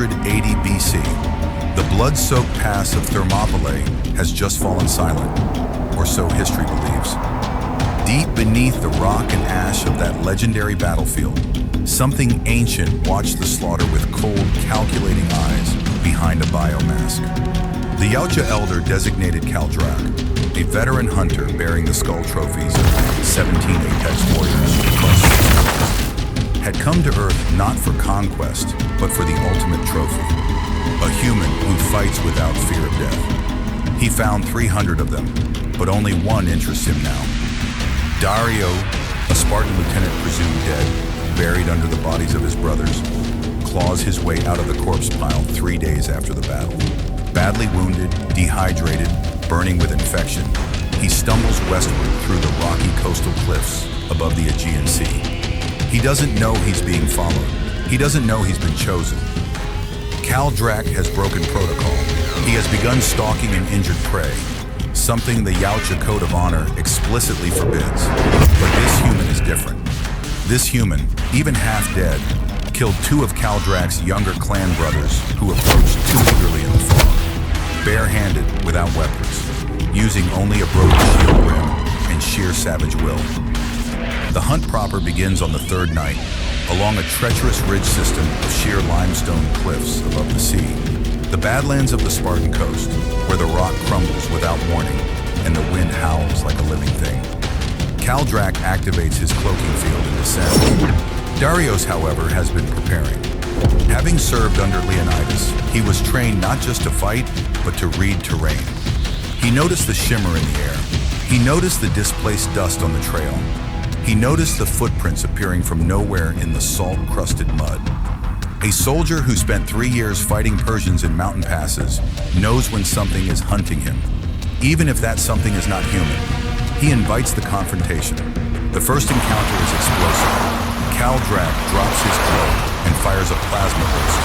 380 BC, the blood-soaked pass of Thermopylae has just fallen silent, or so history believes. Deep beneath the rock and ash of that legendary battlefield, something ancient watched the slaughter with cold, calculating eyes behind a biomask. The Yautja elder designated Kaldrak, a veteran hunter bearing the skull trophies of 17 apex warriors across the world, had come to Earth not for conquest, but for the ultimate trophy. A human who fights without fear of death. He found 300 of them, but only one interests him now. Dario, a Spartan lieutenant presumed dead, buried under the bodies of his brothers, claws his way out of the corpse pile 3 days after the battle. Badly wounded, dehydrated, burning with infection, he stumbles westward through the rocky coastal cliffs above the Aegean Sea. He doesn't know he's being followed. He doesn't know he's been chosen. Kaldrak has broken protocol. He has begun stalking an injured prey, something the Yautja Code of Honor explicitly forbids. But this human is different. This human, even half dead, killed 2 of Kaldrak's younger clan brothers who approached too eagerly in the fog, barehanded, without weapons, using only a broken shield rim and sheer savage will. The hunt proper begins on the 3rd night, along a treacherous ridge system of sheer limestone cliffs above the sea. The badlands of the Spartan coast, where the rock crumbles without warning and the wind howls like a living thing. Kaldrak activates his cloaking field and descends. Darius, however, has been preparing. Having served under Leonidas, he was trained not just to fight, but to read terrain. He noticed the shimmer in the air. He noticed the displaced dust on the trail. He noticed the footprints appearing from nowhere in the salt-crusted mud. A soldier who spent 3 years fighting Persians in mountain passes knows when something is hunting him, even if that something is not human. He invites the confrontation. The first encounter is explosive. Kaldrak drops his cloak and fires a plasma burst.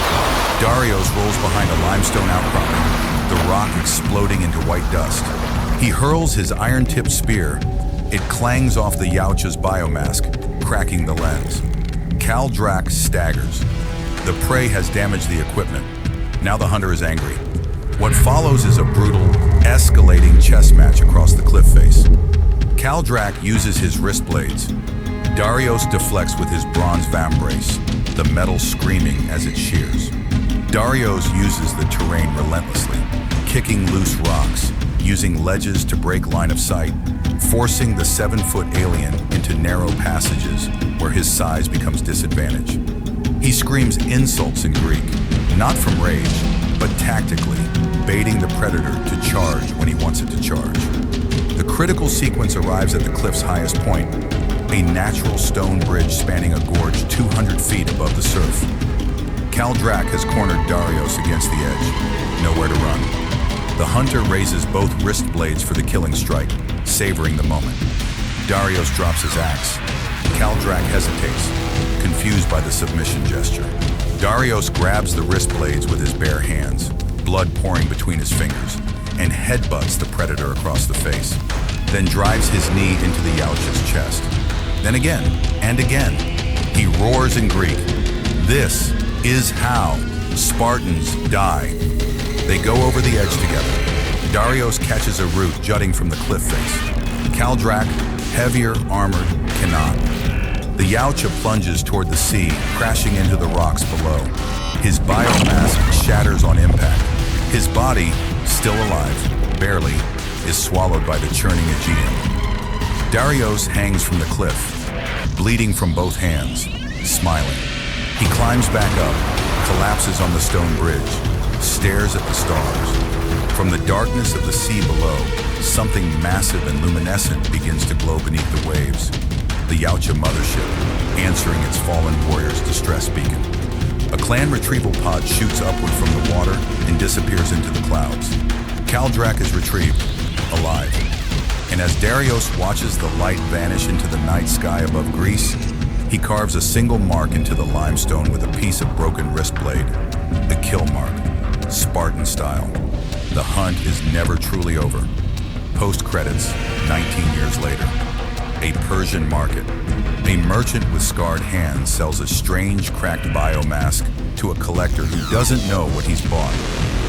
Darius rolls behind a limestone outcropping, the rock exploding into white dust. He hurls his iron-tipped spear. It clangs off the Yautja's biomask, cracking the lens. Kaldrak staggers. The prey has damaged the equipment. Now the hunter is angry. What follows is a brutal, escalating chess match across the cliff face. Kaldrak uses his wrist blades. Darius deflects with his bronze vambrace, the metal screaming as it shears. Darius uses the terrain relentlessly, kicking loose rocks, using ledges to break line of sight, forcing the 7-foot alien into narrow passages where his size becomes disadvantage. He screams insults in Greek, not from rage, but tactically, baiting the predator to charge when he wants it to charge. The critical sequence arrives at the cliff's highest point, a natural stone bridge spanning a gorge 200 feet above the surf. Kaldrak has cornered Darius against the edge, nowhere to run. The hunter raises both wrist blades for the killing strike, savoring the moment. Darius drops his axe. Kaldrak hesitates, confused by the submission gesture. Darius grabs the wrist blades with his bare hands, blood pouring between his fingers, and headbutts the predator across the face, then drives his knee into the Yautja's chest. Then again, and again, he roars in Greek, "This is how Spartans die." They go over the edge together. Darius catches a root jutting from the cliff face. Kaldrak, heavier, armored, cannot. The Yautja plunges toward the sea, crashing into the rocks below. His biomask shatters on impact. His body, still alive, barely, is swallowed by the churning Aegean. Darius hangs from the cliff, bleeding from both hands, smiling. He climbs back up, collapses on the stone bridge, stares at the stars. From the darkness of the sea below, something massive and luminescent begins to glow beneath the waves. The Yautja mothership, answering its fallen warrior's distress beacon. A clan retrieval pod shoots upward from the water and disappears into the clouds. Kaldrak is retrieved, alive. And as Darius watches the light vanish into the night sky above Greece, he carves a single mark into the limestone with a piece of broken wrist blade. The kill mark, Spartan style. The hunt is never truly over. Post credits, 19 years later. A a Persian market. A merchant with scarred hands sells a strange, cracked biomask to a collector who doesn't know what he's bought.